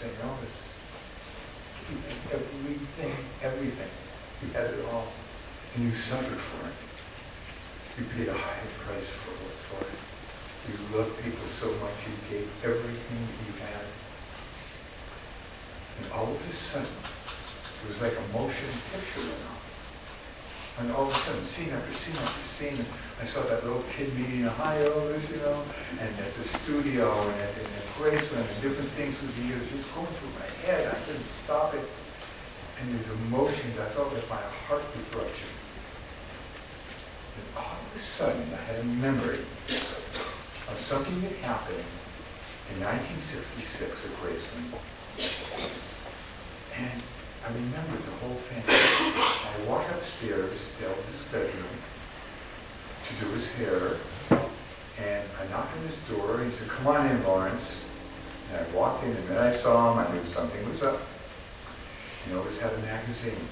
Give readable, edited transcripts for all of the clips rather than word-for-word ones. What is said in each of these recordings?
saying, Elvis, he had everything. He had it all. And you suffered for it. You paid a high price for it. You loved people so much, you gave everything that you had. And all of a sudden, it was like a motion picture went on. And all of a sudden, scene after scene after scene, I saw that little kid meeting a high Elvis, and at the studio, and at Graceland, and different things through the years, just going through my head. I couldn't stop it. And these emotions, I felt like my heart was rupturing. And all of a sudden, I had a memory of something that happened in 1966 at Graceland. And I remembered the whole thing. I walked upstairs to Elvis' bedroom to do his hair, and I knocked on his door, and he said, "Come on in, Lawrence." And I walked in, and then I saw him. I knew something was up. Elvis had a magazine.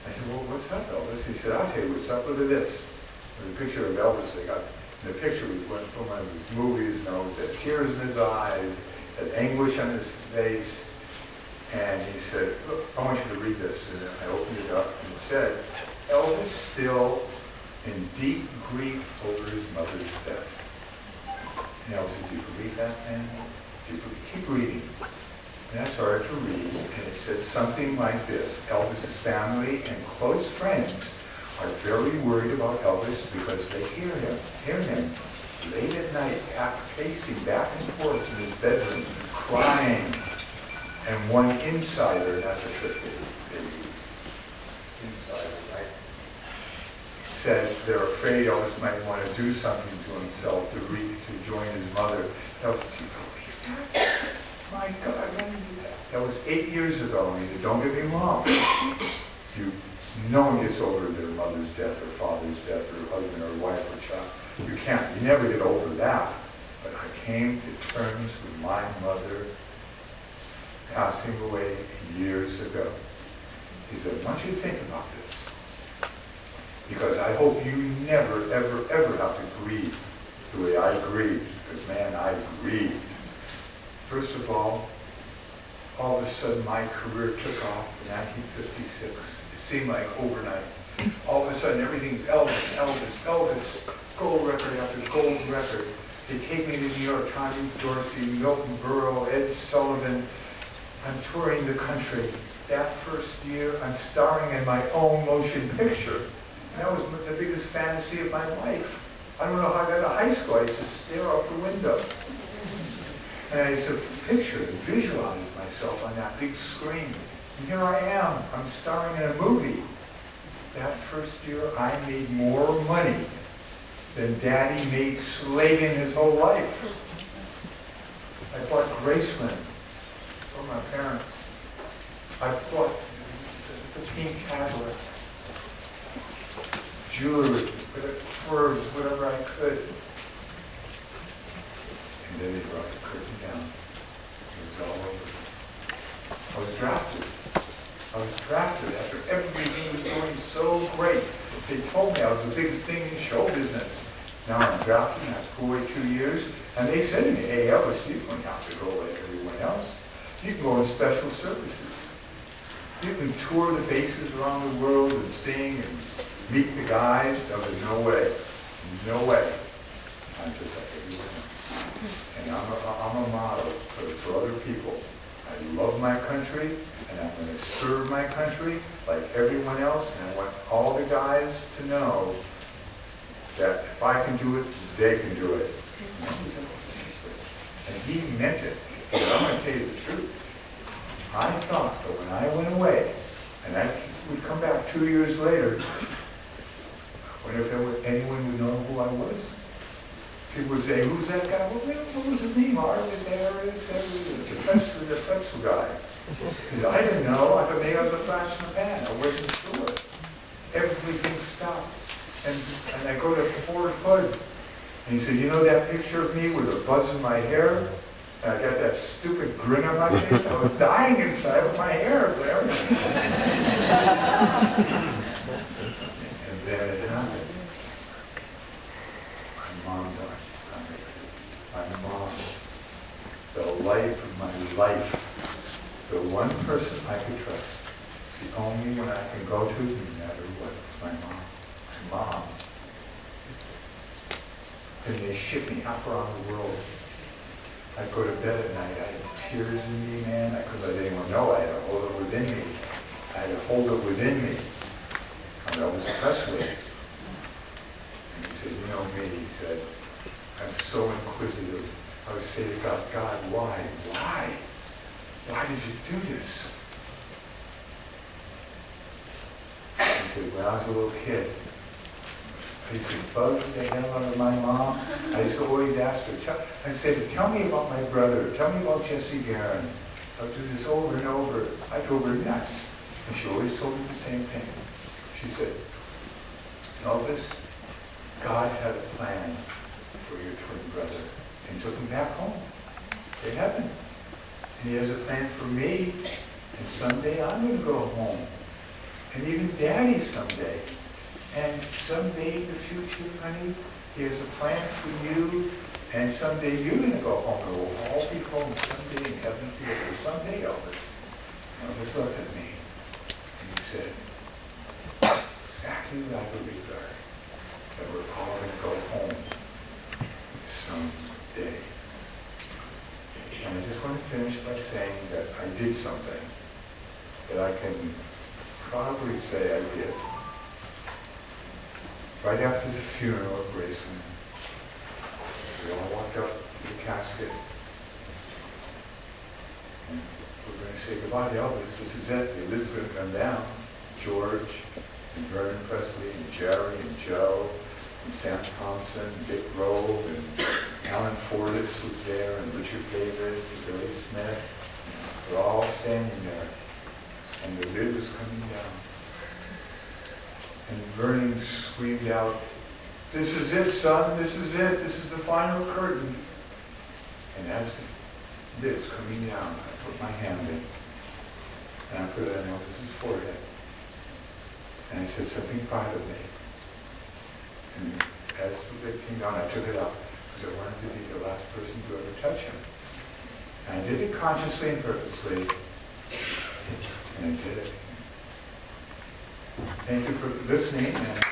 I said, "Well, what's up, Elvis?" He said, "I'll tell you what's up. Look at this." There's a picture of Elvis they got. And the picture was from one of his movies, it had tears in his eyes, had anguish on his face. And he said, "Look, I want you to read this." And I opened it up, and it said, "Elvis still in deep grief over his mother's death." And Elvis said, "Do you believe that, man? Keep reading." And I started to read, and it said something like this: "Elvis's family and close friends are very worried about Elvis because they hear him late at night, pacing back and forth in his bedroom, crying." And one insider, not just that they use insider, right, said they're afraid Elvis might want to do something to himself to join his mother. Elvis, do you believe that? My God, when did you do that? That was 8 years ago. And he said, "Don't get me wrong. No one gets over their mother's death or father's death or husband or wife or child. You can't. You never get over that. But I came to terms with my mother passing away years ago." He said, "I want you to think about this. Because I hope you never, ever, ever have to grieve the way I grieved. Because, man, I grieved. First of all of a sudden my career took off in 1956. It seemed like overnight. All of a sudden everything's Elvis, Elvis, Elvis. Gold record after gold record. They take me to New York, Tommy Dorsey, Milton Berle, Ed Sullivan. I'm touring the country. That first year, I'm starring in my own motion picture. And that was the biggest fantasy of my life. I don't know how I got to high school. I used to stare out the window. And I used to picture and visualize myself on that big screen. And here I am. I'm starring in a movie. That first year, I made more money than Daddy made slaving his whole life. I bought Graceland for my parents. I bought the pink Cadillac, jewelry, furs, whatever I could. And then they brought the curtain down. It was all over. I was drafted. After everything was going so great. They told me I was the biggest thing in show business. Now I'm drafted, I have to wait 2 years. And they said to me, "Hey, Elvis, you don't have to go like everyone else. You can go in special services. You can tour the bases around the world and sing and meet the guys." No, there's no way. No way. I'm just like everyone else. And I'm a model for other people. I love my country, and I'm going to serve my country like everyone else, and I want all the guys to know that if I can do it, they can do it. And he meant it. He said, "I'm going to tell you the truth. I thought that when I went away, and I would come back 2 years later, I wonder if anyone would know who I was. People would say, 'Who's that guy?' Well, what was his name? Artist, the pretzel guy." Because I didn't know. I thought maybe I was a flash in the pan. I wasn't sure. Everything stopped. And I go to Fort Hood, and he said, "You know that picture of me with a buzz in my hair? And I got that stupid grin on my face? I was dying inside with my hair there." And then it happened. My mom died. My mom, the life of my life, the one person I could trust, the only one I can go to no matter what, was my mom. My mom. And they shipped me half around the world. I'd go to bed at night, I had tears in me, man. I couldn't let anyone know. I had to hold it within me. I had to hold it within me. I'm Elvis Presley. And he said, you know me, he said, I'm so inquisitive. I would say to God, God, why? Why? Why did you do this? He said, when I was a little kid, I used to bug the hell out of my mom. I used to always ask her, I'd say, tell me about my brother. Tell me about Jesse Guerin. I'll do this over and over. I drove her nuts. And she always told me the same thing. She said, Elvis, God had a plan for your twin brother and took him back home to heaven. And he has a plan for me. And someday I'm going to go home. And even Daddy someday. And someday in the future, honey, he has a plan for you. And someday you're going to go home. And we'll all be home someday in heaven together. Someday, Elvis. Elvis looked at me. And he said, exactly what I believe there. That we're all going to go home someday. And I just want to finish by saying that I did something that I can probably say I did. Right after the funeral of Graceland, we all walked up to the casket. And we're going to say goodbye to Elvis. This is it. The lid's going to come down. George and Vernon Presley and Jerry and Joe and Sam Thompson and Dick Grove and Alan Fortas was there and Richard Davis and Billy Smith. We're all standing there. And the lid was coming down. And Vernon screamed out, this is it, son. This is it. This is the final curtain. And as the lid's coming down, I put my hand in. And I put it on Elvis's forehead. And I said something privately. And as the lid came down, I took it up because I wanted to be the last person to ever touch him. And I did it consciously and purposely. And I did it. Thank you for listening. And